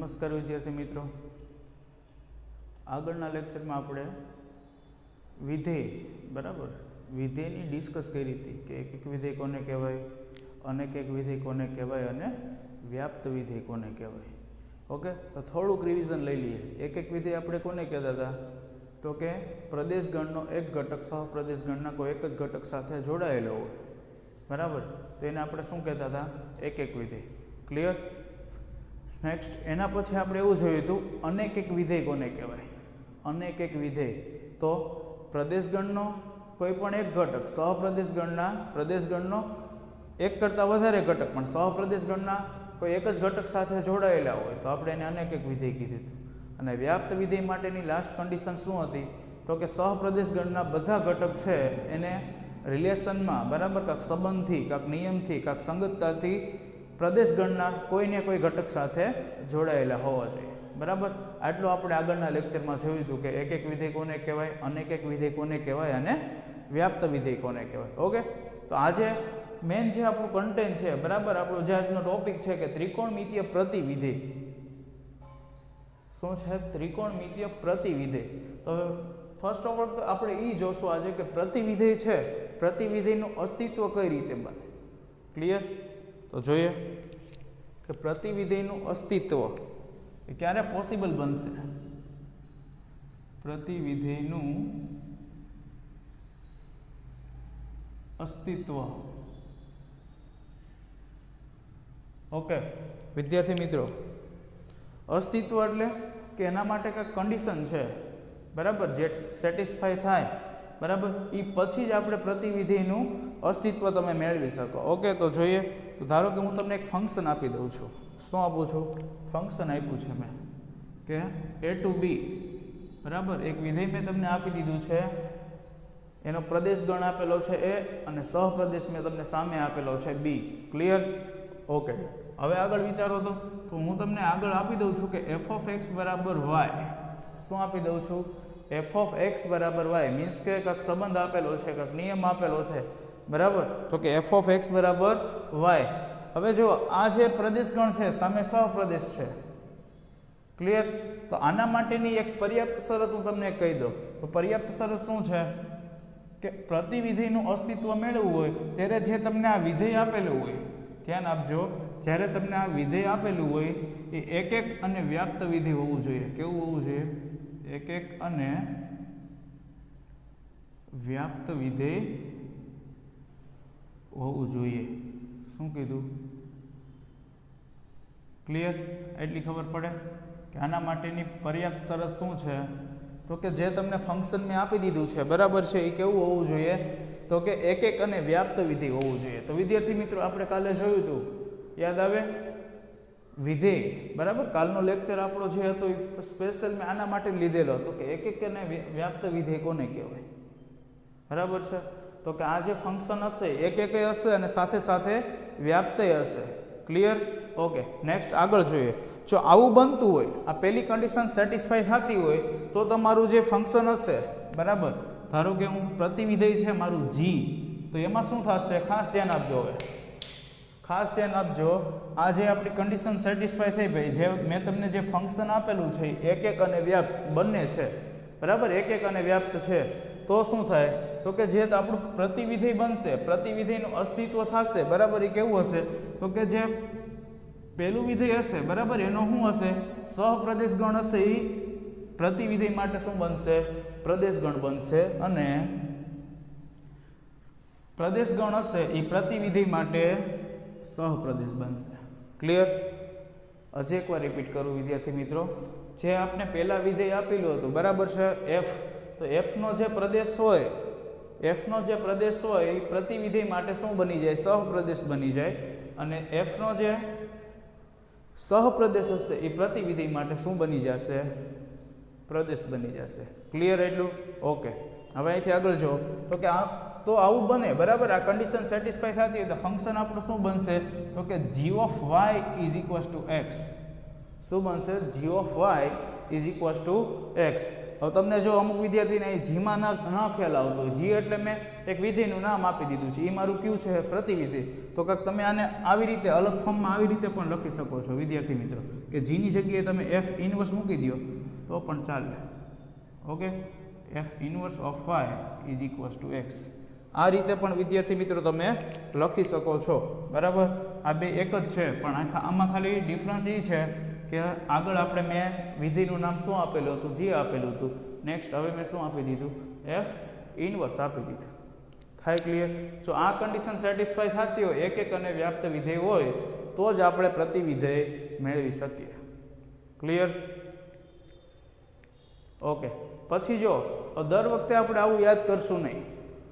નમસ્કાર વિદ્યાર્થી મિત્રો, આગળના લેક્ચરમાં આપણે વિધેય બરાબર વિધેયની ડિસ્કસ કરી હતી કે એક એક વિધેય કોને કહેવાય, અનેક એક વિધેય કોને કહેવાય અને વ્યાપ્ત વિધેય કોને કહેવાય. ઓકે, તો થોડુંક રિવિઝન લઈ લઈએ. એક એક વિધેય આપણે કોને કહેતા હતા? તો કે પ્રદેશગણનો એક ઘટક સહપ્રદેશગણના કોઈ એક જ ઘટક સાથે જોડાયેલો હોય બરાબર, તો એને આપણે શું કહેતા હતા? એક એક વિધેય. ક્લિયર? નેક્સ્ટ એના પછી આપણે એવું જોયું હતું અનેક એક વિધેય કોને કહેવાય. અનેક એક વિધેય તો પ્રદેશગણનો કોઈ પણ એક ઘટક સહપ્રદેશગણના પ્રદેશગણનો એક કરતાં વધારે ઘટક પણ સહપ્રદેશગણના કોઈ એક જ ઘટક સાથે જોડાયેલા હોય તો આપણે એને અનેક એક વિધેય કીધું હતું. અને વ્યાપ્ત વિધેય માટેની લાસ્ટ કન્ડિશન શું હતી? તો કે સહપ્રદેશગણના બધા ઘટક છે એને રિલેશનમાં બરાબર કાંક સંબંધથી, કાંક નિયમથી, કાંક સંગતતાથી પ્રદેશગણના કોઈને કોઈ ઘટક સાથે જોડાયેલા હોવા જોઈએ બરાબર. આટલું આપણે આગળના લેક્ચરમાં જોયું હતું કે એક એક વિધેય કોને કહેવાય, અનેક એક વિધેય કોને કહેવાય અને વ્યાપ્ત વિધેય કોને કહેવાય. ઓકે, તો આજે મેઇન જે આપણું કન્ટેન્ટ છે બરાબર, આપણો જે આજનો ટોપિક છે કે ત્રિકોણમિતીય પ્રતિવિધેય. શું છે? ત્રિકોણમિતીય પ્રતિવિધેય. તો ફર્સ્ટ ઓફ ઓલ તો આપણે એ જોશું આજે કે પ્રતિવિધેય છે, પ્રતિવિધેયનું અસ્તિત્વ કઈ રીતે બને. ક્લિયર? તો જોઈએ કે પ્રતિવિધેયનું અસ્તિત્વ એ ક્યારે પોસિબલ બનશે. પ્રતિવિધેયનું અસ્તિત્વ. ઓકે વિદ્યાર્થી મિત્રો, અસ્તિત્વ એટલે કે એના માટે કંઈક કન્ડિશન છે બરાબર, જે સેટિસ્ફાય થાય બરાબર, એ પછી જ આપણે પ્રતિવિધેયનું અસ્તિત્વ તમે મેળવી શકો. ઓકે, તો જોઈએ. તો ધારો કે હું તમને એક ફંક્શન આપી દઉં છું. શું આપું છું? ફંક્શન આપ્યું છે મેં કે a to b બરાબર. એક વિધેય મેં તમને આપી દીધું છે, એનો પ્રદેશગણ આપેલો છે a અને સહપ્રદેશ મેં તમને સામે આપેલો છે b. ક્લિયર? ઓકે, હવે આગળ વિચારો તો હું તમને આગળ આપી દઉં છું કે f of x બરાબર y. શું આપી દઉં છું? f of x બરાબર y મીન્સ કે કાંક સંબંધ આપેલો છે, કાંક નિયમ આપેલો છે બરાબર, તો કે f of x બરાબર y. હવે જો આ જે પ્રદેશગણ છે સામે સહપ્રદેશ છે. ક્લિયર? તો આના માટેની એક પર્યાપ્ત શરત હું તમને કહી દઉં. તો પર્યાપ્ત શરત શું છે કે પ્રતિવિધેયનું અસ્તિત્વ મેળવવું હોય ત્યારે જે તમને આ વિધેય આપેલું હોય, ધ્યાન આપજો, જ્યારે તમને આ વિધેય આપેલું હોય એ એક એક અને વ્યાપ્ત વિધેય હોવું જોઈએ. કેવું હોવું જોઈએ? એક એક અને વ્યાપ્ત વિધેય હોવું જોઈએ. શું કીધું? ક્લિયર? એટલી ખબર પડે કે આના માટેની પર્યાપ્ત શરત શું છે? તો કે જે તમને ફંક્શન મેં આપી દીધું છે બરાબર છે, એ કેવું હોવું જોઈએ? તો કે એક એક અને વ્યાપ્ત વિધેય હોવું જોઈએ. તો વિદ્યાર્થી મિત્રો આપણે કાલે જોયું હતું, યાદ આવે? વિધેય બરાબર. કાલનો લેક્ચર આપણો જે હતો એ સ્પેશિયલ મેં આના માટે લીધેલો હતો કે એક એક અને વ્યાપ્ત વિધેય કોને કહેવાય બરાબર છે. તો કે આ જે ફંક્શન હશે એક એક હશે અને સાથે સાથે વ્યાપ્તય હશે. ક્લિયર? ઓકે, નેક્સ્ટ આગળ જોઈએ. જો આવું બનતું હોય, આ પહેલી કન્ડિશન સેટિસ્ફાય થતી હોય તો તમારું જે ફંક્શન હશે બરાબર, ધારો કે હું પ્રતિવિધેય છે મારું g, તો એમાં શું થશે? ખાસ ધ્યાન આપજો. હવે ખાસ ધ્યાન આપજો, આ જે આપણી કન્ડિશન સેટિસ્ફાય થઈ ભાઈ, જે મેં તમને જે ફંક્શન આપેલું છે એક એક અને વ્યાપ્ત બંને છે બરાબર, એક એક અને વ્યાપ્ત છે, તો શું થાય? તો કે જે આપણું પ્રતિવિધેય બનશે, પ્રતિવિધેયનું અસ્તિત્વ થશે બરાબર, એ કેવું હશે? તો કે જે પહેલું વિધેય હશે બરાબર, એનો શું હશે? સહપ્રદેશગણ હશે, એ પ્રતિવિધેય માટે શું બનશે? પ્રદેશગણ બનશે. અને પ્રદેશગણ હશે એ પ્રતિવિધેય માટે સહપ્રદેશ બનશે. ક્લિયર? હજી એકવાર રિપીટ કરું વિદ્યાર્થી મિત્રો, જે આપણે પહેલા વિધેય આપેલું હતું બરાબર છે f, તો fનો જે પ્રદેશ હોય, fનો જે પ્રદેશ હોય એ પ્રતિવિધેય માટે શું બની જાય? સહપ્રદેશ બની જાય. અને fનો જે સહપ્રદેશ હશે એ પ્રતિવિધેય માટે શું બની જશે? પ્રદેશ બની જશે. ક્લિયર એટલું? ઓકે, હવે અહીંથી આગળ જો તો કે તો આવું બને બરાબર, આ કન્ડિશન સેટિસ્ફાય થતી હોય તો ફંક્શન આપણું શું બનશે? તો કે g of y is equals two x. શું બનશે? g of y is equals to x. હવે તમને જો અમુક વિદ્યાર્થીને અહીં જીમાં ન ખ્યાલ આવતો હોય, જી એટલે મેં એક વિધેયનું નામ આપી દીધું છે, એ મારું કયું છે પ્રતિવિધેય, તો કાંઈક તમે આને આવી રીતે અલગ ફોર્મમાં આવી રીતે પણ લખી શકો છો વિદ્યાર્થી મિત્રો, કે જીની જગ્યાએ તમે એફ ઇનવર્સ મૂકી દો તો પણ ચાલે. Okay, F inverse of Y is equals to X. આ રીતે પણ વિદ્યાર્થી મિત્રો તમે લખી શકો છો. બરાબર, આ બે એક જ છે, પણ આમાં ખાલી ડિફરન્સ એ છે કે આગળ આપણે મેં વિધેયનું નામ શું આપેલું હતું, જી આપેલું હતું. નેક્સ્ટ હવે મેં શું આપી દીધું, એફ ઇનવર્સ આપી દીધું. થાય ક્લિયર? જો આ કન્ડિશન સેટિસ્ફાય થતી હોય, એક અને વ્યાપ્ત વિધેય હોય, તો જ આપણે પ્રતિવિધેય મેળવી શકીએ. ક્લિયર? ઓકે, પછી જો દર વખતે આપણે આવું યાદ કરશું નહીં,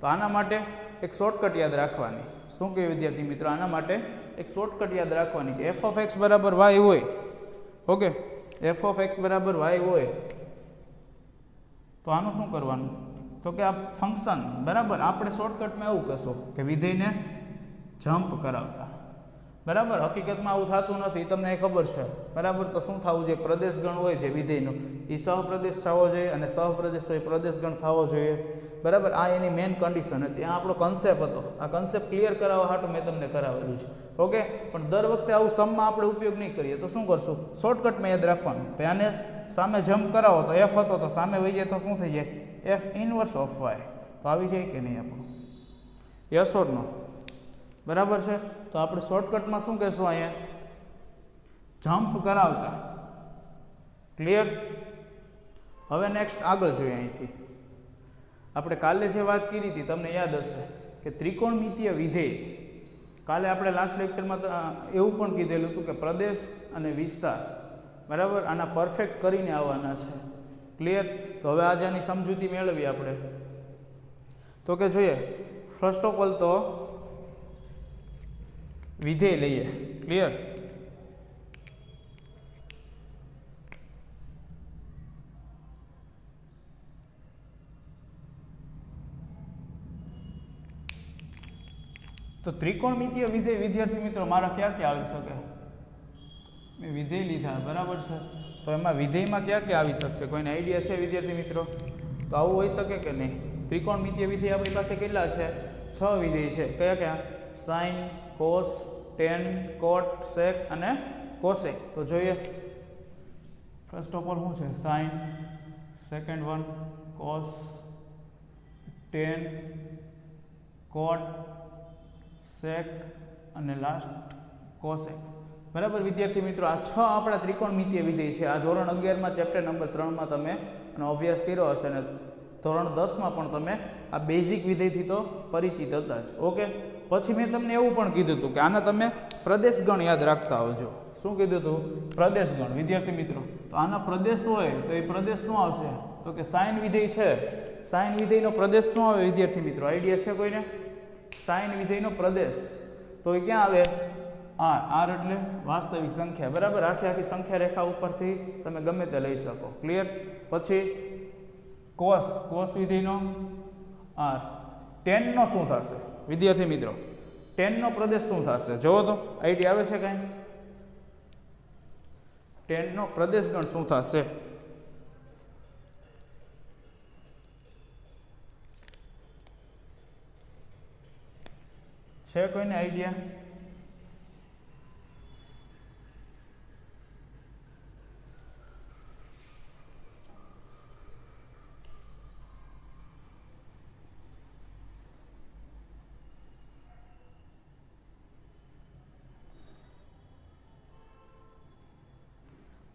તો આના માટે એક શોર્ટકટ યાદ રાખવાની. શું કહે વિદ્યાર્થી મિત્રો? આના માટે એક શોર્ટકટ યાદ રાખવાની કે એફ ઓફ એક્સ બરાબર વાય હોય. ઓકે, એફ ઓફ એક્સ બરાબર વાય હોય તો આનું શું કરવાનું? તો કે આ ફંક્શન બરાબર આપણે શોર્ટકટમાં એવું કહેશો કે વિધેયને જમ્પ કરાવતા. બરાબર, હકીકતમાં આવું થતું નથી, તમને ખબર છે. બરાબર, તો શું થવું જોઈએ? પ્રદેશ ગણ હોય છે વિધેયનો, એ સહપ્રદેશ થવો જોઈએ, અને સહપ્રદેશ હોય પ્રદેશ ગણ થવો જોઈએ. બરાબર, આ એની મેઇન કન્ડિશન હતી, આ આપણો કન્સેપ્ટ હતો. આ કન્સેપ્ટ ક્લિયર કરાવવા હાટું મેં તમને કરાવેલું છે. ઓકે, પણ દર વખતે આવું સમમાં આપણે ઉપયોગ નહીં કરીએ તો શું કરશું? શોર્ટકટમાં યાદ રાખવાનું. ભાઈ આને સામે જમ્પ કરાવો તો એફ હતો, તો સામે વહી જાય તો શું થઈ જાય? F inverse of Y. તો આવી જાય કે નહીં આપણું? Yes or no? બરાબર છે. તો આપણે શોર્ટકટમાં શું કહેશું? અહીંયા જમ્પ કરાવતા. ક્લિયર? હવે નેક્સ્ટ આગળ જોઈએ. અહીંથી આપણે કાલે જે વાત કરી હતી તમને યાદ હશે કે ત્રિકોણમિતીય વિધેય. કાલે આપણે લાસ્ટ લેક્ચરમાં એવું પણ કીધેલું હતું કે પ્રદેશ અને વિસ્તાર બરાબર આના પરફેક્ટ કરીને આવવાના છે. ક્લિયર? તો હવે આજે આની સમજૂતી મેળવીએ આપણે. તો કે જોઈએ, ફર્સ્ટ ઓફ ઓલ તો વિધેય લઈએ. ક્લિયર? તો ત્રિકોણમિતીય વિધેય વિદ્યાર્થી મિત્રો મારા ક્યાં ક્યાં આવી શકે? મેં વિધેય લીધા, બરાબર છે. તો એમાં વિધેયમાં ક્યાં ક્યાં આવી શકશે? કોઈને આઈડિયા છે વિદ્યાર્થી મિત્રો? તો આવું હોઈ શકે કે નહીં? ત્રિકોણમિતીય વિધેય આપણી પાસે કેટલા છે? 6 વિધેય છે. કયા કયા? Sine, cos, tan, cot, sec અને કોસેક. તો જોઈએ, ફર્સ્ટ ઓફ ઓલ શું છે? Sine, second one cos, tan, cot, sec અને લાસ્ટ કોસેક. બરાબર વિદ્યાર્થી મિત્રો, આ 6 આપણા ત્રિકોણમિતીય વિધેય છે. આ ધોરણ 11માં ચેપ્ટર નંબર 3માં તમે અભ્યાસ કર્યો હશે, અને ધોરણ 10માં પણ તમે આ બેઝિક વિધેયથી તો પરિચિત હતા જ. ઓકે, પછી મેં તમને એવું પણ કીધું હતું કે આના તમે પ્રદેશ ગણ યાદ રાખતા આવજો. શું કીધું હતું? પ્રદેશ ગણ. વિદ્યાર્થી મિત્રો, તો આના પ્રદેશ હોય તો એ પ્રદેશ શું આવશે? તો કે સાઇન વિધેય છે. સાઇન વિધેયનો પ્રદેશ શું આવે વિદ્યાર્થી મિત્રો? આઈડિયા છે કોઈને? સાઇન વિધેયનો પ્રદેશ તો એ ક્યાં આવે? આર. આર એટલે વાસ્તવિક સંખ્યા. બરાબર, આખી આખી સંખ્યા રેખા ઉપરથી તમે ગમે તે લઈ શકો. ક્લિયર? પછી કોસ, કોસ વિધેયનો આર. ટેનનો શું થશે વિદ્યાર્થી મિત્રો? ટેનનો પ્રદેશ શું થશે? જોવો તો આઈડિયા આવે છે કાંઈ? ટેનનો પ્રદેશ ગણ શું થશે? છે કોઈને આઈડિયા?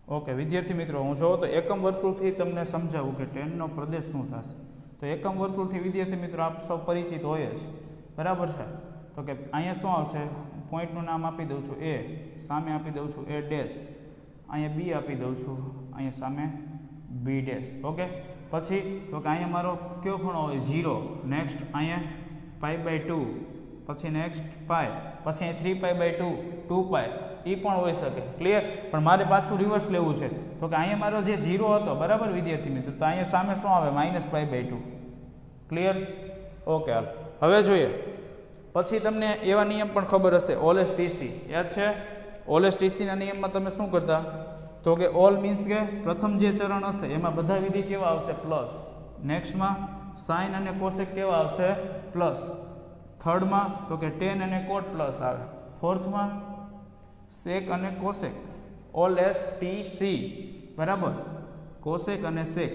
ઓકે વિદ્યાર્થી મિત્રો, હું જોઉં તો એકમ વર્તુળથી તમને સમજાવું કે ટેનનો પ્રદેશ શું થશે. તો એકમ વર્તુળથી વિદ્યાર્થી મિત્રો આપ સૌ પરિચિત હોય જ. બરાબર છે. તો કે અહીંયા શું આવશે? પોઈન્ટનું નામ આપી દઉં છું એ, સામે આપી દઉં છું એ ડેશ, અહીંયા બી આપી દઉં છું, અહીંયા સામે બી ડેશ. ઓકે, પછી તો કે અહીંયા મારો કયો ખૂણો હોય? 0. નેક્સ્ટ અહીંયા π/2, પછી નેક્સ્ટ પાય, પછી અહીંયા 3π/2, 2π એ પણ હોઈ શકે. ક્લિયર? પણ મારે પાછું રિવર્સ લેવું છે. તો કે અહીંયા મારો જે 0 હતો, બરાબર વિદ્યાર્થી મિત્રો, તો અહીંયા સામે શું આવે? -π/2. ક્લિયર? ઓકે, હાલ હવે જોઈએ. પછી તમને એવા નિયમ પણ ખબર હશે, ઓલેસ ટીસી યાદ છે? ઓલેસ ટીસીના નિયમમાં તમે શું કરતા? तो कि ऑल मीन्स के प्रथम जे चरण हशे एमां बधा विधेय केवा आवशे प्लस, नेक्स्ट में साइन अने कोसेक केवा आवशे प्लस, थर्ड में तो कि टेन अने कोट प्लस आवे, फोर्थ में सेक अने cosec all S T C बराबर, कोसेक अने सेक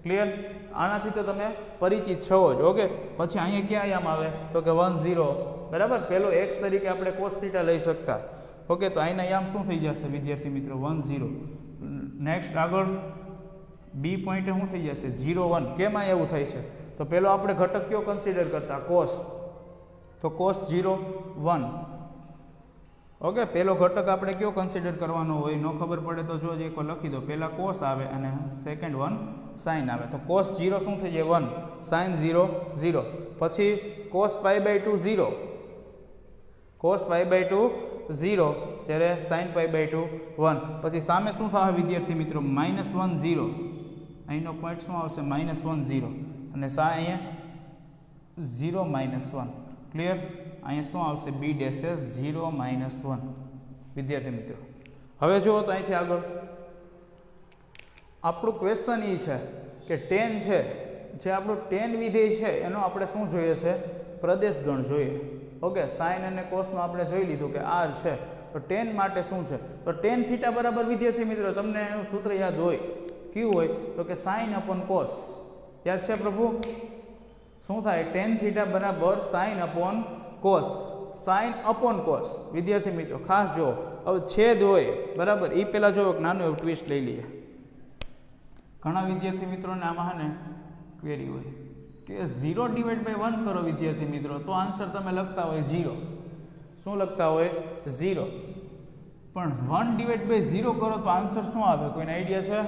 क्लियर। आनाथी तो तमे परिचित छो ज ओके। पछी अहींया क्या आयाम आवे तो कि 1 0 बराबर, पेलो एक्स तरीके आपणे कोस थीटा लई शकता ओके। तो अहींना आयाम शुं थई जशे विद्यार्थी मित्रों 1 0। नेक्स्ट आगळ बी पॉइंटे शुं थई जशे 0 1। केम आ एवुं थाय छे तो पेलो आपणे घटक क्यो कन्सिडर करता कोस, तो कोस 0 1 ओके। पेलो घटक आपणे क्यो कन्सिडर करवानो होय नो खबर पड़े तो जो एक लखी दो, पहला कोस आवे अने सेकंड वन साइन आवे। तो कोस 0 शुं थई जाय 1, साइन 0 0, पछी कोस pi by 2 0, cos pi by 2 0 त्यारे साइन पाई बाय 2 1, पछी सामे शुं थाय विद्यार्थी मित्रों -1 0, अहींनो पॉइंट शुं आवशे -1 0 अने सा अहींया 0 -1 क्लियर। अहीं शुं आवशे बी डैश 0 -1 विद्यार्थी मित्रों। हवे जुओ तो अहींथी आगळ આપણું ક્વેશ્ચન એ છે કે ટેન છે જે આપણું ટેન વિધેય છે એનો આપણે શું જોઈએ છે પ્રદેશ ગણ જોઈએ ઓકે। સાઇન અને કોસમાં આપણે જોઈ લીધું કે આર છે તો ટેન માટે શું છે તો ટેન થીટા બરાબર વિદ્યાર્થી મિત્રો તમને એનું સૂત્ર યાદ હોય કયું હોય તો કે સાઇન અપોન કોસ યાદ છે પ્રભુ શું થાય ટેન થીટા બરાબર sine upon cos, sine upon cos વિદ્યાર્થી મિત્રો ખાસ જો હવે છેદ હોય બરાબર એ પહેલાં જો એક નાનું એવું ટ્વિસ્ટ લઈ લઈએ। घणा विद्यार्थी मित्रों ने आमां ने क्वेरी होय कि 0/1 करो विद्यार्थी मित्रों तो आंसर तमे लगता होय 0 शुं लगता होय 0 पण 1/0 करो तो आंसर शुं आवे कोईने आइडिया छे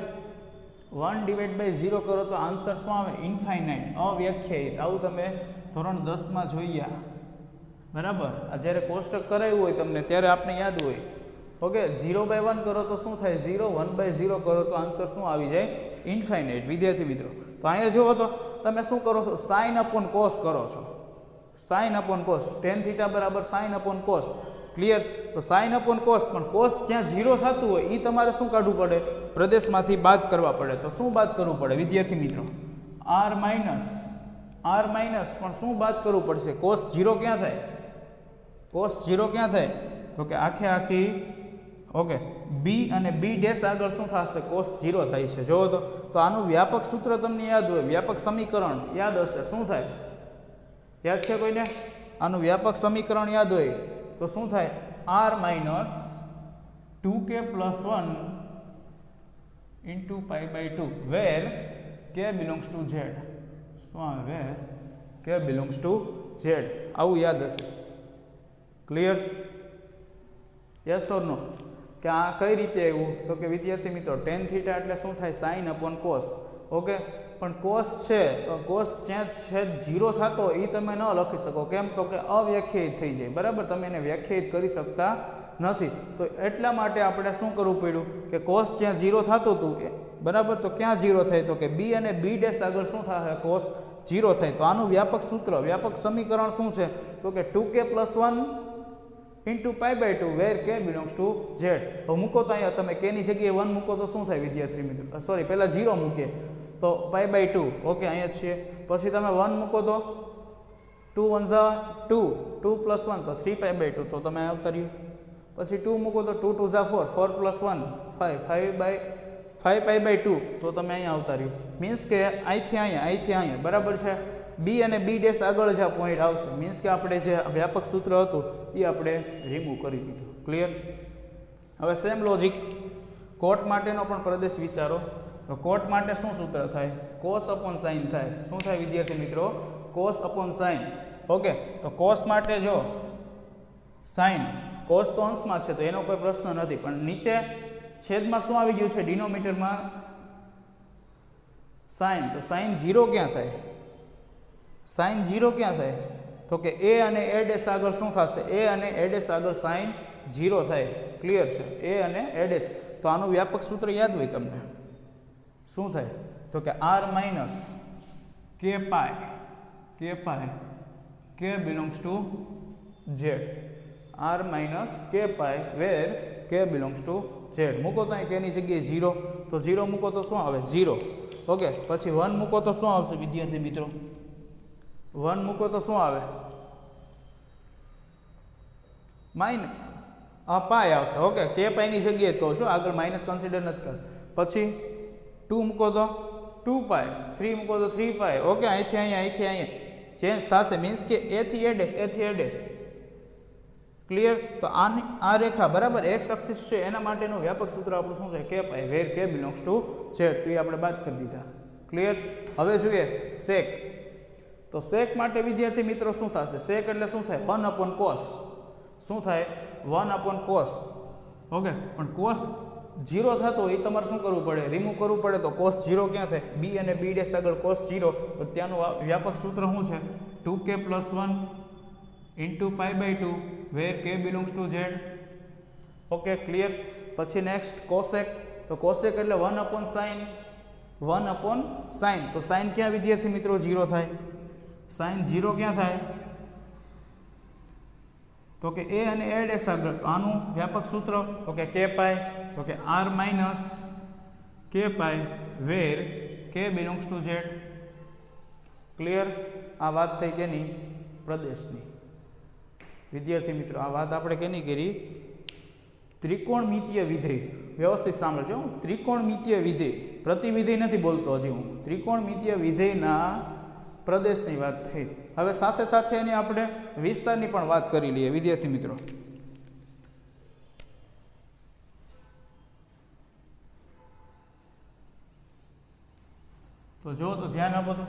1/0 करो तो आंसर शुं आवे इन्फाइनाइट अव्याख्यायित आवुं तमे धोरण 10 में जोईया बराबर। आ ज्यारे कोष्टक कराव्युं होय तमने त्यारे आपने याद होय ओके 0/1 करो तो शू थाय 0, 1/0 करो तो आंसर शू आवी जाए इन्फाइनाइट विद्यार्थी मित्रों। तो अहींया जुओ तो तमे शू करो छो साइन अपॉन कोस करो छो, साइन अपॉन कोस टेन थीटा बराबर साइन अपॉन कोस क्लियर। तो साइन अपॉन कोस पण कोस ज्यां 0 थतुं होय ई तमारे शू काढवुं पड़े प्रदेशमांथी बाद करवा पड़े। तो शू बाद करवुं पड़े विद्यार्थी मित्रों आर माइनस पण शू बाद करवुं पड़शे कोस 0 क्यां थाय कोस 0 क्यां थाय तो कि आखे आखी ओके बी अने बी डैश आगळ शुं थशे कोस 0 थाय छे जो तो आनुं व्यापक सूत्र तमने याद होय व्यापक समीकरण याद हशे शुं थाय याद छे कोईने आनुं व्यापक समीकरण याद होय तो शुं थाय r minus 2k + 1 * π/2 where k belongs to z शुं आवे where k belongs to z आवुं याद हशे क्लियर यस और नो कि आ कई रीते आव्युं तो कि विद्यार्थी मित्रों टेन थीटा एटले शुं थाय साइन अपॉन कोस ओके पण कोस छे तो कोस ज्यां छेद 0 थतो ए तमे न लखी शको केम तो कि अव्याख्यायित थई जाय बराबर तमे एने व्याख्यायित करी शकता नथी। तो एटला माटे आपणे शुं करवुं पड्युं कि कोस ज्यां 0 थतुं हतुं बराबर तो क्यां 0 थाय तो कि बी अने बी डैश आगळ शुं थाय कोस 0 थाय। तो आनुं व्यापक सूत्र व्यापक समीकरण शुं छे तो कि 2k + 1 * π/2 where k belongs to z। तो मूको तो अहींया तमे k नी जग्याए 1 मूको तो शुं थाय विद्यार्थी मित्रों सॉरी पहला 0 मूकीए तो π/2 ओके अहींया छे पछी तमे 1 मूको तो 2 1 = 2 2 + 1 तो 3 π/2 तो तमे आवता रह्युं पछी 2 मूको तो 2 2 = 4 4 + 1 5 π/2 तो तमे अहींया आवता रह्युं मीन्स के અહીંથી અહીંયા बराबर छे बी अने बी डैश आगळ ज पॉइंट आवशे मीन्स के आपणे जे व्यापक सूत्र हतुं ए आपणे रिमूव करी दीधुं क्लियर। हवे सेम लॉजिक कोट माटेनो पण प्रदेश विचारो तो कोट माटे शुं सूत्र थाय कोस अपॉन साइन थाय शुं थाय विद्यार्थी मित्रों कोस अपॉन साइन ओके। तो कोस माटे जो साइन कोस तो अंशमां छे तो एनो कोई प्रश्न नथी पण नीचे छेदमां शुं आवी गयुं छे डिनोमिनेटरमां साइन तो साइन 0 क्यां थाय साइन 0 क्या थाय तो कि ए अने ए डैश आगळ शुं थशे ए अने ए डैश आगळ साइन 0 थाय क्लियर छे ए अने ए डैश। तो आनुं व्यापक सूत्र याद होय तमने शुं थाय तो कि r minus k pi k belongs to z r minus k pi where k belongs to Z મૂકો તો અહીં કેની જગ્યાએ 0, તો 0 મૂકો તો શું આવે 0. ઓકે, પછી 1 મૂકો તો શું આવશે વિદ્યાર્થી મિત્રો? 1 મૂકો તો શું આવે પાય આવશે. ઓકે, કે પાયની જગ્યાએ જ કહું છું, આગળ માઇનસ કન્સિડર નથી કર. પછી 2 મૂકો તો 2 પાય, 3 મૂકો તો 3 પાય. ઓકે, અહીંથી અહીંયા ચેન્જ થશે, મીન્સ કે a થી a ડેશ. ક્લિયર? તો આ રેખા બરાબર એક્સ એક્સિસ છે એના માટેનું વ્યાપક સૂત્ર આપણું શું છે? કે પાય, વેર કે બિલોંગ્સ ટુ ઝેડ. તો એ આપણે બાદ કરી દીધા. ક્લિયર? હવે જોઈએ સેક. તો સેક માટે વિદ્યાર્થી મિત્રો શું થશે? સેક એટલે શું થાય? 1/cos. શું થાય? 1/cos. ઓકે, પણ cos 0 થતો હોય એ તમારે શું કરવું પડે? રિમૂવ કરવું પડે. તો cos 0 ક્યાં થાય? b અને b ડેશ આગળ cos 0. તો ત્યાંનું વ્યાપક સૂત્ર શું છે? 2k + 1 * π/2 where k belongs to Z. Okay, clear? પછી નેક્સ્ટ કોસેક. તો કોસેક એટલે 1/sin. 1/sin. તો sin ક્યાં વિદ્યાર્થી મિત્રો 0 થાય? sin 0 ક્યાં થાય? તો કે a અને a ડેશ આગળ. તો આનું વ્યાપક સૂત્ર તો કે k પાય. તો કે r - k pi where k belongs to Z. Clear? આ વાત થઈ કેની? પ્રદેશની. વિદ્યાર્થી મિત્રો, આ વાત આપણે કેની કરી? ત્રિકોણમિતીય વિધેય. વ્યવસ્થિત સાંભળજો, ત્રિકોણમિતીય વિધેય, પ્રતિવિધેય નથી બોલતો હજી હું. ત્રિકોણમિતીય વિધેયના પ્રદેશની વાત થઈ. હવે સાથે સાથે એની આપણે વિસ્તારની પણ વાત કરી લઈએ વિદ્યાર્થી મિત્રો. તો જો તો ધ્યાન આપો તો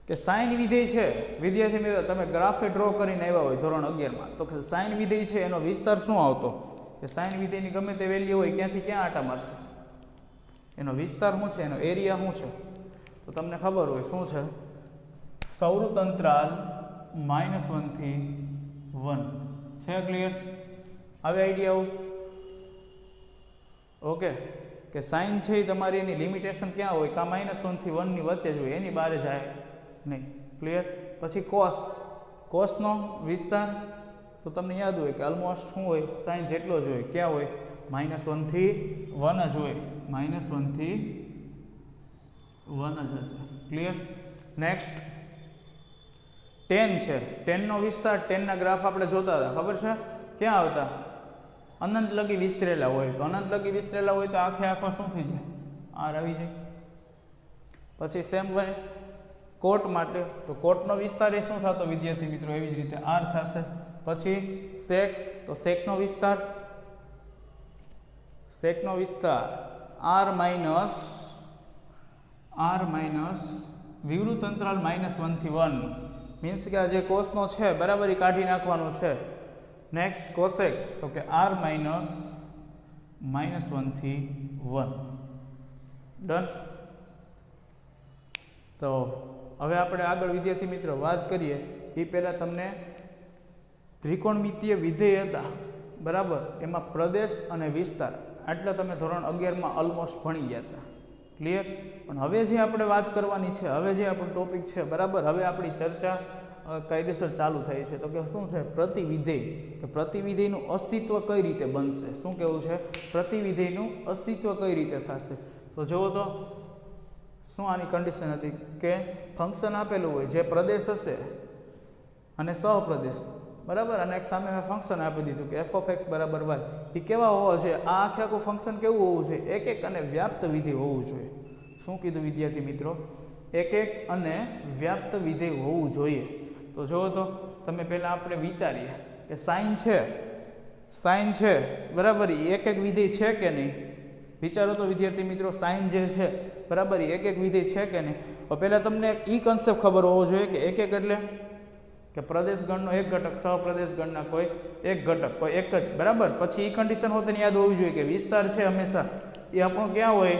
કે સાઇન વિધેય છે વિદ્યાર્થી મિત્રો, તમે ગ્રાફે ડ્રો કરીને આવ્યા હોય ધોરણ 11માં, તો સાઇન વિધેય છે એનો વિસ્તાર શું આવતો? કે સાઇન વિધેયની ગમે તે વેલ્યુ હોય ક્યાંથી ક્યાં આટા મારશે? વિસ્તાર શું છે? એનો એરિયા શું છે? તો તમને ખબર હોય શું છે? સૌરત અંતરાલ -1 થી 1 છે. ક્લિયર? હવે આઈડિયા ઓકે, કે સાઇન છે એ તમારી એની લિમિટેશન ક્યાં હોય? કા -1 થી 1 ની વચ્ચે જ હોય, એની બહાર જાય નહીં. ક્લિયર? પછી કોસનો વિસ્તાર તો તમને યાદ હોય કે ઓલમોસ્ટ શું હોય? સાઇન જેટલો જ હોય. ક્યાં હોય? -1 થી 1 જ હોય. -1 થી 1 જ હશે. ક્લિયર? નેક્સ્ટ tan છે. tanનો વિસ્તાર, tanના ગ્રાફ આપણે જોતા હતા, ખબર છે? ક્યાં આવતા? અનંત લગી વિસ્તરેલા હોય. તો અનંત લગી વિસ્તરેલા હોય તો આખો શું થઈ જાય? આર આવી જાય. પછી સેમ વે કોટ માટે, તો કોટનો વિસ્તાર એ શું થતો વિદ્યાર્થી મિત્રો? એવી જ રીતે આર થશે. પછી સેક, તો સેકનો વિસ્તાર આર માઇનસ વિવૃત અંતરાલ -1 થી 1, મીન્સ કે આ જે કોસનો છે બરાબર એ કાઢી નાખવાનું છે. નેક્સ્ટ કોસેક, તો કે આર માઇનસ -1 થી 1. ડન. તો હવે આપણે આગળ વિદ્યાર્થી મિત્રો વાત કરીએ એ પહેલાં તમને ત્રિકોણમિતીય વિધેય હતા બરાબર, એમાં પ્રદેશ અને વિસ્તાર આટલા તમે ધોરણ 11માં ઓલમોસ્ટ ભણી ગયા હતા. ક્લિયર? પણ હવે જે આપણે વાત કરવાની છે, હવે જે આપણો ટોપિક છે બરાબર, હવે આપણી ચર્ચા કાયદેસર ચાલુ થાય છે. તો કે શું છે? પ્રતિવિધેય. કે પ્રતિવિધેયનું અસ્તિત્વ કઈ રીતે બનશે? શું કહેવું છે? પ્રતિવિધેયનું અસ્તિત્વ કઈ રીતે થશે? તો જુઓ તો શું આની કન્ડિશન હતી કે ફંક્શન આપેલું હોય, જે પ્રદેશ હશે અને સહપ્રદેશ બરાબર, અને એક સામે મેં ફંક્શન આપી દીધું કે f(x) = y. એ કેવા હોવા જોઈએ? આ આખું ફંક્શન કેવું હોવું જોઈએ? એક અને વ્યાપ્ત વિધેય હોવું જોઈએ. શું કીધું વિદ્યાર્થી મિત્રો? એક અને વ્યાપ્ત વિધેય હોવું જોઈએ. તો જુઓ તો તમે પહેલાં આપણે વિચારીએ કે સાઇન છે બરાબર, એક વિધેય છે કે નહીં? વિચારો તો વિદ્યાર્થી મિત્રો, સાઇન જે છે બરાબર, એક વિધેય છે કે નહીં? તો પહેલાં તમને એ કન્સેપ્ટ ખબર હોવો જોઈએ કે એક એટલે કે પ્રદેશ ગણનો એક ઘટક, સહપ્રદેશ ગણના કોઈ એક ઘટક, કોઈ એક જ બરાબર. પછી એ કન્ડિશન હોતે યાદ હોવી જોઈએ કે વિસ્તાર છે હંમેશા એ આપણો ક્યાં હોય?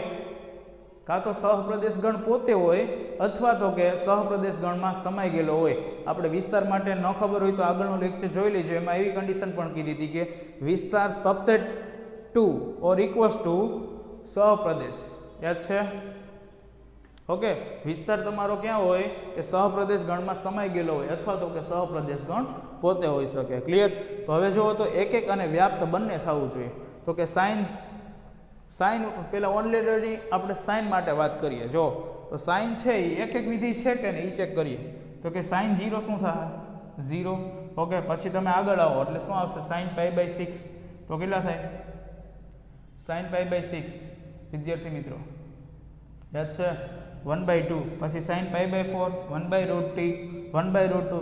કાં તો સહપ્રદેશ ગણ પોતે હોય અથવા તો કે સહપ્રદેશ ગણમાં સમાઈ ગયેલો હોય. આપણે વિસ્તાર માટે ન ખબર હોય તો આગળનું લેક્ચર જોઈ લેજો, એમાં એવી કન્ડિશન પણ કીધી હતી કે વિસ્તાર subset to or equals to સહપ્રદેશ. યાદ છે? ઓકે, વિસ્તાર તમારો ક્યાં હોય? કે સહપ્રદેશ ગણમાં સમાઈ ગયેલો હોય અથવા તો કે સહપ્રદેશ ગણ પોતે હોઈ શકે. ક્લિયર? તો હવે જુઓ તો એક અને વ્યાપ્ત બંને થવું જોઈએ. તો તો કે સાઇન પહેલાં ઓલરેડી આપણે સાઇન માટે વાત કરીએ. જો તો સાઇન છે એ એક વિધિ છે કે નહીં એ ચેક કરીએ. તો કે સાઇન 0 શું થાય? 0. ઓકે, પછી તમે આગળ આવો એટલે શું આવશે? Sine pi by 6. તો કેટલા થાય? સાઇન પાઈ બાય 6 વિદ્યાર્થી મિત્રો યાદ છે? 1/2. પછી sine pi by 4 1/√t 1/√2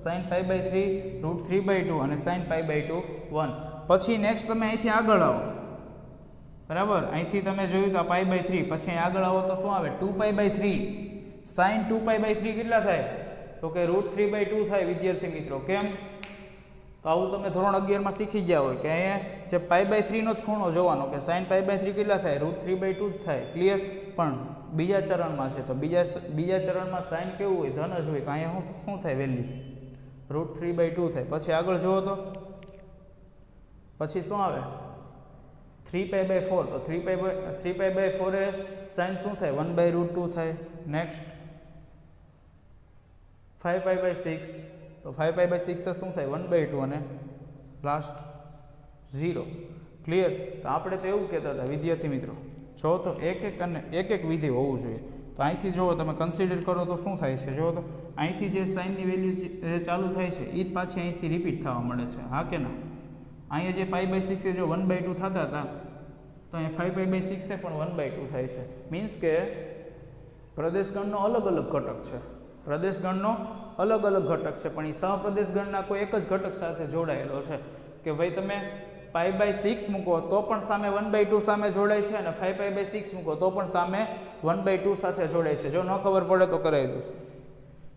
sine pi by 3 √3/2 અને સાઇન પાઈ બાય 2 1. પછી નેક્સ્ટ તમે અહીંથી આગળ આવો, બરાબર? અહીંથી તમે જોયું તો પાઈ બાય 3. પછી અહીં આગળ આવો તો શું આવે? 2π/3. સાઇન 2π/3 કેટલા થાય? તો કે √3/2 થાય વિદ્યાર્થી મિત્રો. કેમ? તો આવું તમે ધોરણ 11 માં શીખી ગયા હોય કે અહીંયા જે π/3 નો જ ખૂણો જોવાનો કે સાઇન π/3 કેટલા થાય? √3/2 જ થાય. ક્લિયર? પણ બીજા ચરણમાં છે તો બીજા ચરણમાં સાઇન કેવું હોય? ધન જ હોય. તો અહીંયા શું થાય? વેલ્યુ √3/2 થાય. પછી આગળ જુઓ તો પછી શું આવે? 3π/4. તો 3π/4 એ સાઇન શું થાય? 1/√2 થાય. નેક્સ્ટ 5π/6. તો 5π/6 શું થાય? 1/2 અને લાસ્ટ 0. ક્લિયર? તો આપણે તો એવું કહેતા હતા વિદ્યાર્થી મિત્રો, જો તો એક વિધેય હોવું જોઈએ. તો અહીંથી જુઓ તમે કન્સિડર કરો તો શું થાય છે? જુઓ તો અહીંથી જે સાઇનની વેલ્યુ ચાલુ થાય છે એ જ પાછી અહીંથી રિપીટ થવા મળે છે. હા કે ના? અહીંયા જે π/6 જો 1/2 થતા હતા તો અહીંયા 5π/6 પણ 1/2 થાય છે. મીન્સ કે પ્રદેશગણનો અલગ અલગ ઘટક છે. પ્રદેશગણનો અલગ અલગ ઘટક છે પણ એ સહપ્રદેશગણના કોઈ એક જ ઘટક સાથે જોડાયેલો છે. કે ભાઈ તમે π/6 મૂકો તો પણ સામે 1/2 સામે જોડાય છે અને 5π/6 મૂકો તો પણ સામે 1/2 સાથે જોડાય છે. જો ન ખબર પડે તો કરાવી દઉં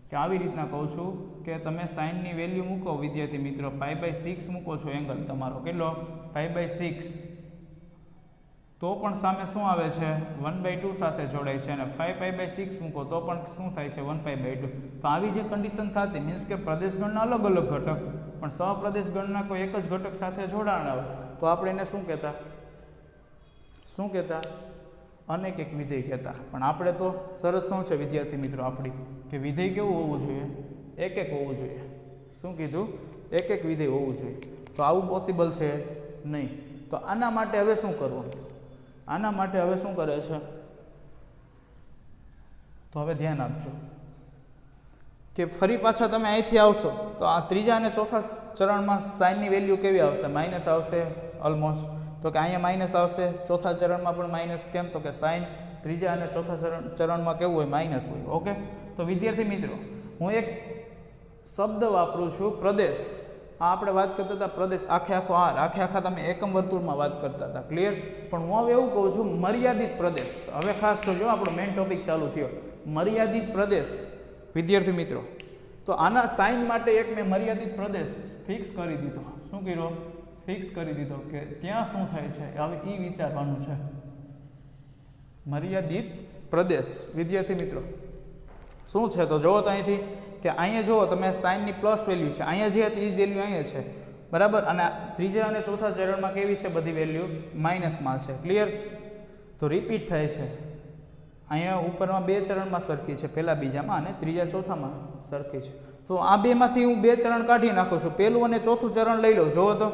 કે આવી રીતના કહું છું કે તમે સાઇનની વેલ્યુ મૂકો વિદ્યાર્થી મિત્રો, π/6 મૂકો છો એંગલ તમારો કેટલો? π/6. તો પણ સામે શું આવે છે? 1/2 સાથે જોડાય છે અને 5π/6 મૂકો તો પણ શું થાય છે? 1π/2. તો આવી જે કન્ડિશન થતી મીન્સ કે પ્રદેશગણના અલગ અલગ ઘટક પણ સહપ્રદેશગણના કોઈ એક જ ઘટક સાથે જોડાણ આવે તો આપણે એને શું કહેતા? અનેક એક વિધેય કહેતા. પણ આપણે તો શરત શું છે વિદ્યાર્થી મિત્રો આપણી કે વિધેય કેવું હોવું જોઈએ? એક હોવું જોઈએ. શું કીધું? એક વિધેય હોવું જોઈએ. તો આવું પોસિબલ છે નહીં. તો આના માટે હવે શું કરવું? આના માટે હવે શું કરે છે? તો હવે ધ્યાન આપજો કે ફરી પાછા તમે અહીંથી આવશો તો આ ત્રીજા અને ચોથા ચરણમાં સાઇનની વેલ્યુ કેવી આવશે? માઇનસ આવશે ઓલમોસ્ટ. તો કે અહીંયા માઇનસ આવશે, ચોથા ચરણમાં પણ માઇનસ. કેમ? તો કે સાઇન ત્રીજા અને ચોથા ચરણમાં કેવું હોય? માઇનસ હોય. ઓકે, તો વિદ્યાર્થી મિત્રો હું એક શબ્દ વાપરું છું પ્રદેશ. આ આપણે વાત કરતા હતા પ્રદેશ, આખા તમે એકમ વર્તુળમાં વાત કરતા હતા. ક્લિયર? પણ હું હવે એવું કહું છું મર્યાદિત પ્રદેશ. હવે ખાસ જોજો આપણો મેઇન ટોપિક ચાલુ થયો, મર્યાદિત પ્રદેશ વિદ્યાર્થી મિત્રો. તો આના સાઇન માટે એક મેં મર્યાદિત પ્રદેશ ફિક્સ કરી દીધો. શું કર્યો? ફિક્સ કરી દીધો કે ત્યાં શું થાય છે હવે એ વિચારવાનું છે. મર્યાદિત પ્રદેશ વિદ્યાર્થી મિત્રો શું છે? તો જુઓ તો અહીંથી કે અહીંયા જુઓ તમે સાઇનની પ્લસ વેલ્યુ છે, અહીંયા જે હતી એ જ વેલ્યુ અહીંયા છે, બરાબર? અને ત્રીજા અને ચોથા ચરણમાં કેવી છે? બધી વેલ્યુ માઇનસમાં છે. ક્લિયર? તો રિપીટ થાય છે. અહીંયા ઉપરમાં બે ચરણમાં સરખી છે, પહેલા બીજામાં અને ત્રીજા ચોથામાં સરખી છે. તો આ બેમાંથી હું બે ચરણ કાઢી નાખું છું. પહેલું અને ચોથું ચરણ લઈ લઉં. જુઓ તો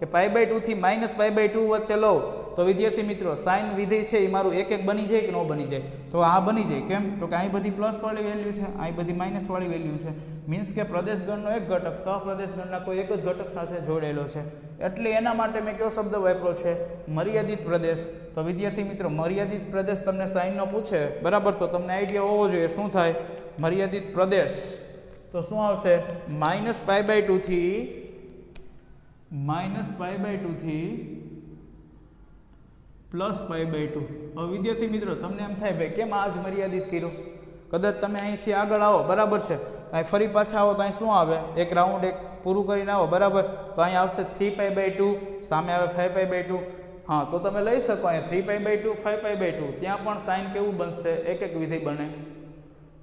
કે π/2 થી -π/2 વચ્ચે લો તો વિદ્યાર્થી મિત્રો સાઇન વિધેય છે એ મારું એક બની જાય કે ન બની જાય? તો આ બની જાય. કેમ? તો કે અહીં બધી પ્લસ વાળી વેલ્યુ છે, અહીં બધી માઇનસ વાળી વેલ્યુ છે. મીન્સ કે પ્રદેશગણનો એક ઘટક સહપ્રદેશગણના કોઈ એક જ ઘટક સાથે જોડેલો છે. એટલે એના માટે મેં કયો શબ્દ વાપર્યો છે? મર્યાદિત પ્રદેશ. તો વિદ્યાર્થી મિત્રો મર્યાદિત પ્રદેશ તમને સાઇનનો પૂછે, બરાબર? તો તમને આઈડિયા હોવો જોઈએ શું થાય મર્યાદિત પ્રદેશ. તો શું આવશે? -π/2 થી +π/2. હવે વિદ્યાર્થી મિત્રો તમને એમ થાય ભાઈ કેમ આ જ મર્યાદિત કર્યું? કદાચ તમે અહીંથી આગળ આવો, બરાબર છે, અહીં ફરી પાછા આવો તો અહીં શું આવે? એક રાઉન્ડ પૂરું કરીને આવો, બરાબર? તો અહીં આવશે 3π/2, સામે આવે 5π/2. હા, તો તમે લઈ શકો અહીંયા 3π/2 5π/2. ત્યાં પણ સાઇન કેવું બનશે? એક વિધેય બને.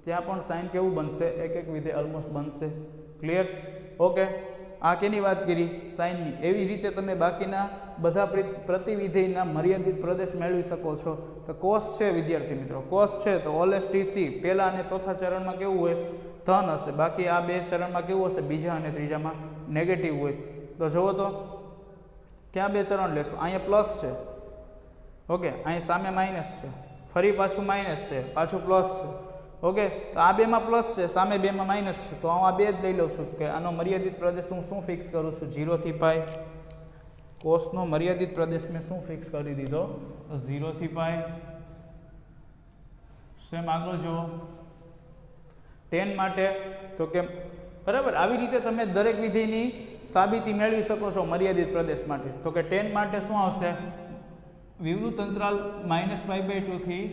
ત્યાં પણ સાઇન કેવું બનશે? એક વિધેય ઓલમોસ્ટ બનશે. ક્લિયર? ઓકે, આ કેની વાત કરી? સાઇનની. એવી જ રીતે તમે બાકીના બધા પ્રતિવિધેયના મર્યાદિત પ્રદેશ મેળવી શકો છો. તો કોસ છે વિદ્યાર્થી મિત્રો, કોસ છે તો OLSTC પહેલા અને ચોથા ચરણમાં કેવું હોય? ધન હશે. બાકી આ બે ચરણમાં કેવું હશે? બીજા અને ત્રીજામાં નેગેટિવ હોય. તો જુઓ તો ક્યાં બે ચરણ લેશો? અહીંયા પ્લસ છે, ઓકે, અહીં સામે માઇનસ છે, ફરી પાછું માઇનસ છે, પાછું પ્લસ છે, ઓકે. તો આ બેમાં પ્લસ છે, સામે બેમાં માઇનસ છે, તો હું આ બે જ લઈ લઉં છું કે આનો મર્યાદિત પ્રદેશ હું શું ફિક્સ કરું છું? 0 થી પાઈ. કોસનો મર્યાદિત પ્રદેશ મેં શું ફિક્સ કરી દીધો? 0 થી પાઈ. સેમ આગળ જુઓ tan માટે, તો કે બરાબર આવી રીતે તમે દરેક વિધેયની સાબિતી મેળવી શકો છો મર્યાદિત પ્રદેશ માટે. તો કે tan માટે શું આવશે? વિવૃત અંતરાલ -π/2 થી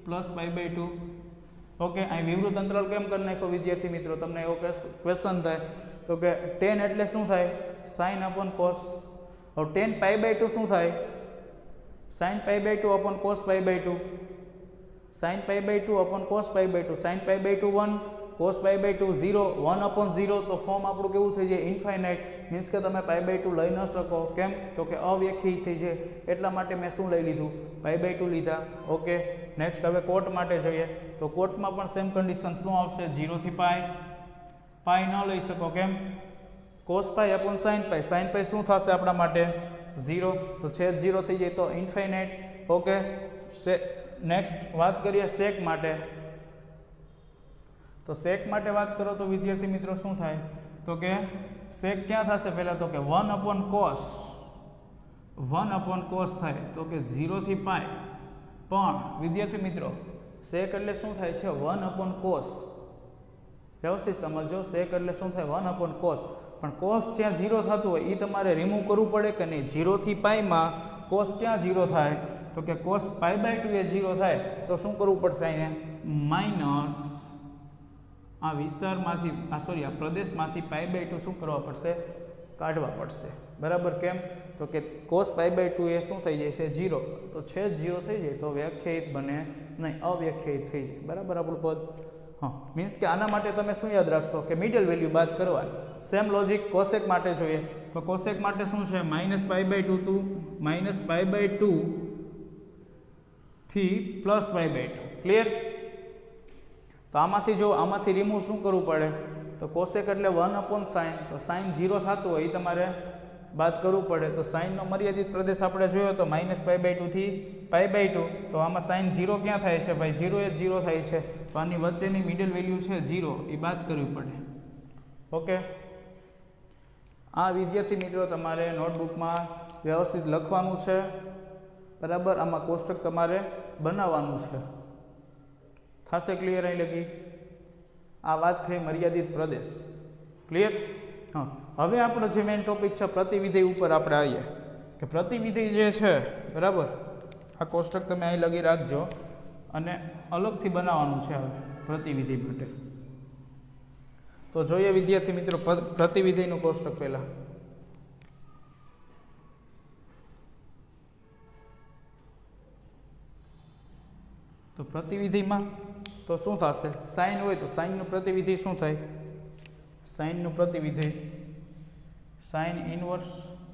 +π/2. ઓકે, અહીં વિવૃત અંતરાલ કેમ કરી નાખ્યો વિદ્યાર્થી મિત્રો? તમને એવો ક્વેશ્ચન થાય તો કે tan એટલે શું થાય? sin upon cos. હવે tan π/2 શું થાય? sin π/2 upon cos π/2. sin π/2 upon cos π/2. sin π/2 1, cos π/2 0, 1 upon 0. તો ફોર્મ આપણું કેવું થઈ જાય? ઇન્ફાઇનાઇટ. મીન્સ કે તમે π/2 લઈ ન શકો. કેમ? તો કે અવ્યાખ્યાયિત થઈ જાય. એટલા માટે મેં શું લઈ લીધું? π/2 લીધા. ઓકે, નેક્સ્ટ હવે કોટ માટે જોઈએ. તો કોટમાં પણ સેમ કન્ડિશન શું આવશે? 0 થી પાઈ. પાઈ ન લઈ શકો. કેમ? cos પાઈ upon sin પાઈ. sin પાઈ શું થશે આપણા માટે? 0. તો છેદ 0 થઈ જાય તો ઇન્ફાઇનાઇટ. ઓકે, નેક્સ્ટ વાત કરીએ sec માટે. તો sec માટે વાત કરો તો વિદ્યાર્થી મિત્રો શું થાય? તો કે sec ક્યાં થશે પહેલાં? તો કે 1 upon cos. 1 upon cos થાય તો કે 0 થી પાઈ. પણ વિદ્યાર્થી મિત્રો sec એટલે શું થાય છે? 1 upon cos. વ્યવસ્થિત સમજો, sec એટલે શું થાય? 1 upon cos. પણ cos જ્યાં 0 થતું હોય એ તમારે રિમૂવ કરવું પડે કે નહીં? 0 થી પાઈમાં cos ક્યાં 0 થાય? તો કે cos π/2 એ 0 થાય તો શું કરવું પડશે? અહીંયા માઇનસ આ વિસ્તારમાંથી આ પ્રદેશમાંથી π/2 શું કરવા પડશે? કાઢવા પડશે. બરાબર. કેમ? તો કે cos π/2 એ શું થઈ જાય છે? 0. તો છેદ 0 થઈ જાય તો વ્યાખ્યાયિત બને નહીં, અવ્યાખ્યાયિત થઈ જાય. બરાબર આપણું પદ. હા, મીન્સ કે આના માટે તમે શું યાદ રાખશો? કે મિડલ વેલ્યુ બાદ કરવાની. સેમ લોજિક કોસેક માટે જોઈએ. તો કોસેક માટે શું છે? -π/2 થી +π/2. ક્લિયર? તો આમાંથી જો આમાંથી રિમૂવ શું કરવું પડે? તો કોસેક એટલે 1 upon sin. તો sin 0 થતું હોય એ તમારે બાદ કરવું પડે. તો sin નો મર્યાદિત પ્રદેશ આપણે જોયો તો -π/2 થી π/2. તો આમાં sin 0 ક્યાં થાય છે ભાઈ? 0 એ 0 થાય છે. તો આની વચ્ચેની મિડલ વેલ્યુ છે 0, એ બાદ કરવી પડે. ઓકે, આ વિદ્યાર્થી મિત્રો તમારે નોટબુકમાં વ્યવસ્થિત લખવાનું છે. બરાબર. આમાં કોષ્ટક તમારે બનાવવાનું છે. થશે ક્લિયર? અહીં લગી આ વાત થઈ મર્યાદિત પ્રદેશ. ક્લિયર? હા, હવે આપણો જે મેઇન ટોપિક છે પ્રતિવિધેય ઉપર આપણે આવીએ કે પ્રતિવિધેય જે છે, બરાબર, આ કોષ્ટક તમે અહીં લગી રાખજો અને અલગથી બનાવવાનું છે હવે પ્રતિવિધેય માટે. તો જોઈએ વિદ્યાર્થી મિત્રો પ્રતિવિધેયનું કોષ્ટક પહેલાં. તો પ્રતિવિધિમાં તો શું થશે? સાઇન હોય તો સાઇનનું પ્રતિવિધિ શું થાય? સાઇનનું પ્રતિવિધિ સાઇન ઇનવર્સ.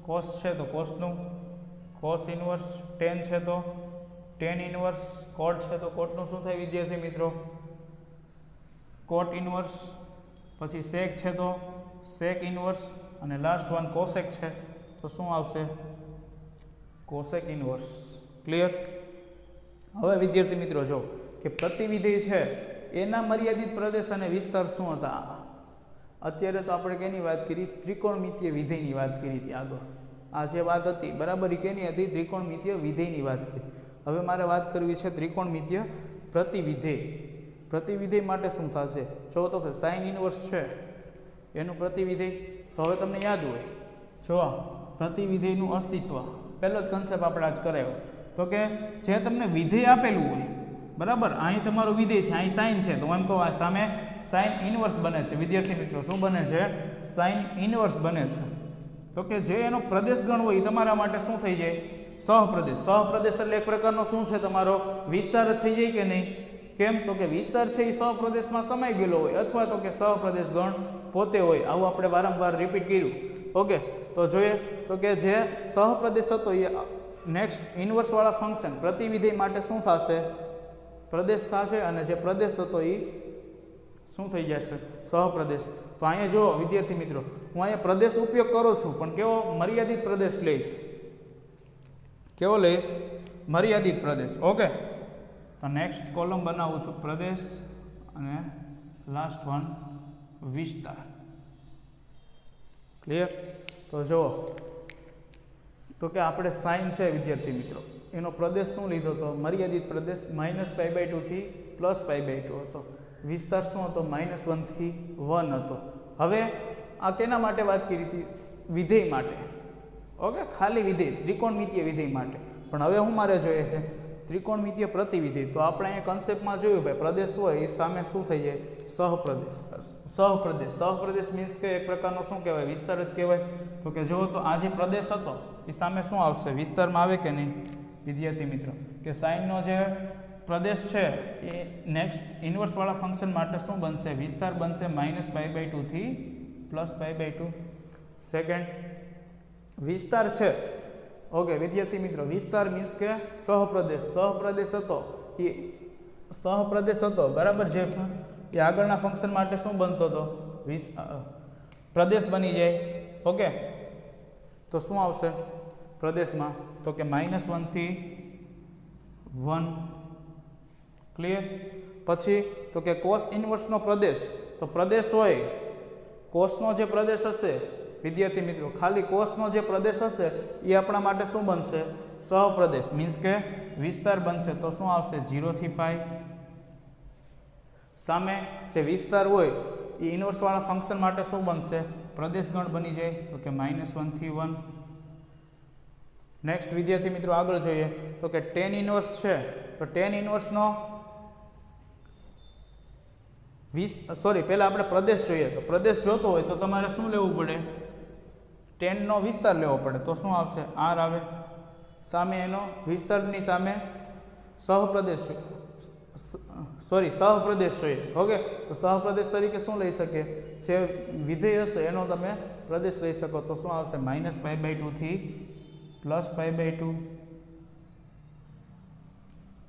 કોસ છે તો કોસનું, કોસ ઇનવર્સ. ટેન છે તો ટેન ઇનવર્સ. કોટ છે તો કોટનું શું થાય વિદ્યાર્થી મિત્રો? કોટ ઇનવર્સ. પછી સેક છે તો સેક ઇનવર્સ. અને લાસ્ટ વન કોસેક છે તો શું આવશે? Cosec inverse. ક્લિયર? હવે વિદ્યાર્થી મિત્રો જો કે પ્રતિવિધેય છે એના મર્યાદિત પ્રદેશ અને વિસ્તાર શું હતા? અત્યારે તો આપણે કેની વાત કરી? ત્રિકોણમિતીય વિધેયની વાત કરી હતી આગળ. આ જે વાત હતી બરાબર એ કેની હતી? ત્રિકોણમિતીય વિધેયની વાત કરી. હવે મારે વાત કરવી છે ત્રિકોણમિતીય પ્રતિવિધેય. પ્રતિવિધેય માટે શું થશે? જો તો કે સાઇન ઇનવર્સ છે એનું પ્રતિવિધેય. તો હવે તમને યાદ હોય જો પ્રતિવિધેયનું અસ્તિત્વ પહેલો જ કન્સેપ્ટ આપણે આજ કરાયો. તો કે જે તમને વિધેય આપેલું હોય, બરાબર, અહીં તમારું વિધેય છે, અહીં સાઇન છે, તો એમ કહો આ સામે સાઇન ઇનવર્સ બને છે. વિદ્યાર્થી મિત્રો શું બને છે? સાઇન ઇનવર્સ બને છે. તો કે જે એનો પ્રદેશ ગણ હોય એ તમારા માટે શું થઈ જાય? સહપ્રદેશ. સહપ્રદેશ એટલે એક પ્રકારનો શું છે? તમારો વિસ્તાર જ થઈ જાય કે નહીં? કેમ? તો કે વિસ્તાર છે એ સહપ્રદેશમાં સમાઈ ગયેલો હોય અથવા તો કે સહપ્રદેશ ગણ પોતે હોય. આવું આપણે વારંવાર રિપીટ કર્યું. ઓકે, તો જોઈએ તો કે જે સહપ્રદેશ હતો એ નેક્સ્ટ ઇનવર્સવાળા ફંક્શન પ્રતિવિધેય માટે શું થશે? પ્રદેશ થશે. અને જે પ્રદેશ હતો એ શું થઈ જશે? સહપ્રદેશ. તો અહીંયા જો વિદ્યાર્થી મિત્રો હું અહીંયા પ્રદેશ ઉપયોગ કરું છું પણ કેવો? મર્યાદિત પ્રદેશ લઈશ. કેવો લઈશ? મર્યાદિત પ્રદેશ. ઓકે, તો નેક્સ્ટ કોલમ બનાવું છું પ્રદેશ અને લાસ્ટ વન વિસ્તાર. ક્લિયર? તો જુઓ, તો કે આપણે સાઇન છે વિદ્યાર્થી મિત્રો, એનો પ્રદેશ શું લીધો હતો? મર્યાદિત પ્રદેશ -π/2 થી +π/2 હતો. વિસ્તાર શું હતો? -1 થી 1 હતો. હવે આ કેના માટે વાત કરી હતી? વિધેય માટે. ઓકે, ખાલી વિધેય, ત્રિકોણમિતીય વિધેય માટે. પણ હવે હું મારે જોઈએ છે ત્રિકોણમિતીય પ્રતિવિધેય. તો આપણે અહીંયા કન્સેપ્ટમાં જોયું ભાઈ, પ્રદેશ હોય એ સામે શું થઈ જાય? સહપ્રદેશ. સહપ્રદેશ મીન્સ કે એક પ્રકારનો શું કહેવાય? વિસ્તાર જ કહેવાય. તો કે જુઓ, તો આ જે પ્રદેશ હતો એ સામે શું આવશે? વિસ્તારમાં આવે કે નહીં વિદ્યાર્થી મિત્રો? કે સાઇનનો જે પ્રદેશ છે એ નેક્સ્ટ ઇન્વર્સવાળા ફંક્શન માટે શું બનશે? વિસ્તાર બનશે -π/2 થી +π/2. સેકન્ડ, વિસ્તાર છે. ઓકે વિદ્યાર્થી મિત્રો, વિસ્તાર મીન્સ કે સહપ્રદેશ હતો એ બરાબર. જે એ આગળના ફંક્શન માટે શું બનતો હતો? પ્રદેશ બની જાય. ઓકે, તો શું આવશે પ્રદેશમાં? તો કે -1 થી 1. ક્લિયર? પછી તો કે કોસ ઇન્વર્સનો પ્રદેશ. તો પ્રદેશ હોય, કોસનો જે પ્રદેશ હશે વિદ્યાર્થી મિત્રો, ખાલી કોસનો જે પ્રદેશ હશે એ આપણા માટે શું બનશે? સહપ્રદેશ મીન્સ કે વિસ્તાર બનશે. તો શું આવશે? 0 થી π. સામે જે વિસ્તાર હોય એ ઇન્વર્સવાળા ફંક્શન માટે શું બનશે? પ્રદેશગણ બની જાય. તો કે -1 થી 1. નેક્સ્ટ વિદ્યાર્થી મિત્રો આગળ જોઈએ, તો કે tan ઇન્વર્સ છે. તો tan ઇન્વર્સનો પહેલા આપણે પ્રદેશ જોઈએ. તો પ્રદેશ જોતો હોય તો તમારે શું લેવું પડે? tan નો વિસ્તાર લેવો પડે. તો શું આવશે? r આવે. સામે એનો વિસ્તારની સામે સહપ્રદેશ જોઈએ. ઓકે, તો સહપ્રદેશ તરીકે શું લઈ શકીએ? જે વિધેય હશે એનો તમે પ્રદેશ લઈ શકો. તો શું આવશે? -π/2 થી +π/2.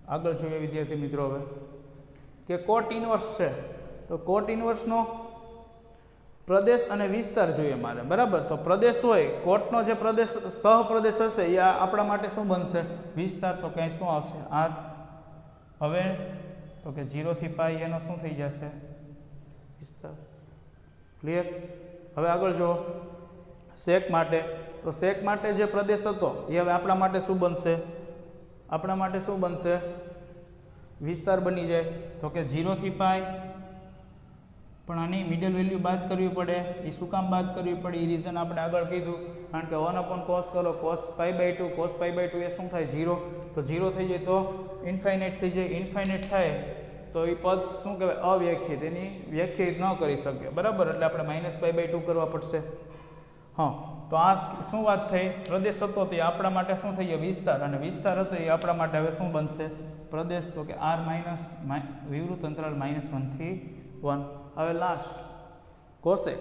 આગળ જોઈએ વિદ્યાર્થી મિત્રો હવે કે કોટ ઇન્વર્સ છે. તો કોટ ઇન્વર્સનો પ્રદેશ અને વિસ્તાર જોઈએ મારે. બરાબર? તો પ્રદેશ હોય, કોટનો જે પ્રદેશ સહપ્રદેશ હશે એ આપણા માટે શું બનશે? વિસ્તાર. તો ક્યાંય શું આવશે? r. હવે તો કે 0 થી π એનો શું થઈ જશે? વિસ્તાર. ક્લિયર? હવે આગળ જો સેક માટે. તો સેક માટે જે પ્રદેશ હતો એ હવે આપણા માટે શું બનશે? આપણા માટે શું બનશે? વિસ્તાર બની જાય. તો કે 0 થી π. પણ આની મિડલ વેલ્યુ બાદ કરવી પડે. એ શું કામ બાદ કરવી પડે? એ રીઝન આપણે આગળ કીધું. કારણ કે 1/cos કરો, cos π/2, cos π/2 એ શું થાય? 0. તો 0 થઈ જાય તો ઇન્ફાઇનાઇટ થઈ જાય. ઇન્ફાઇનાઇટ થાય તો એ પદ શું કહેવાય? અવ્યાખ્યાયિત. એની વ્યાખ્યાયિત ન કરી શકે. બરાબર? એટલે આપણે -π/2 કરવા પડશે. હા, તો આ શું વાત થઈ? પ્રદેશ હતો તો એ આપણા માટે શું થઈ ગયો? વિસ્તાર. અને વિસ્તાર હતો એ આપણા માટે હવે શું બનશે? પ્રદેશ. તો કે r વિવૃત અંતરાલ -1 થી 1. હવે લાસ્ટ કોસેક.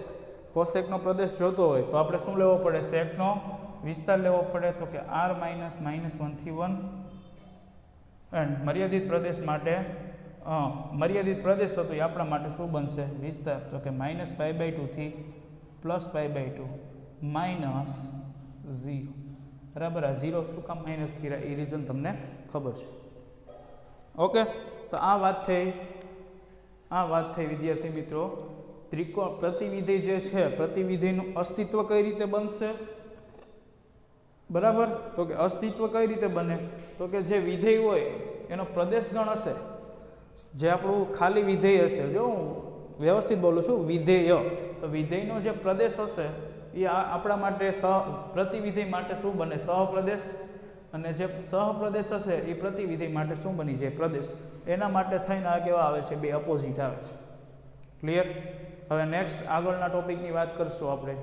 કોસેકનો પ્રદેશ જોતો હોય તો આપણે શું લેવો પડે? સેકનો વિસ્તાર લેવો પડે. તો કે r -1 થી 1. એન્ડ મર્યાદિત પ્રદેશ માટે મર્યાદિત પ્રદેશ હતો એ આપણા માટે શું બનશે? વિસ્તાર. તો કે -π/2 થી +π/2 -0. બરાબર? આ 0 શું કામ માઇનસ કર્યા એ રીઝન તમને ખબર છે. ઓકે, તો આ વાત થઈ વિદ્યાર્થી મિત્રો ત્રિકોણ પ્રતિવિધેય જે છે, પ્રતિવિધેયનું અસ્તિત્વ કઈ રીતે બનશે? બરાબર? તો કે અસ્તિત્વ કઈ રીતે બને? તો કે જે વિધેય હોય એનો પ્રદેશગણ હશે, જે આપણું ખાલી વિધેય હશે, જો હું વ્યવસ્થિત બોલું છું, વિધેય. તો વિધેયનો જે પ્રદેશ હશે એ આપણા માટે પ્રતિવિધેય માટે શું બને? સહપ્રદેશ. અને જે સહપ્રદેશ હશે એ પ્રતિવિધેય માટે શું બની જાય? પ્રદેશ. એના માટે થઈને આ કેવા આવે છે? બે અપોઝિટ આવે છે. ક્લિયર? હવે નેક્સ્ટ આગળના ટોપિકની વાત કરશું આપણે.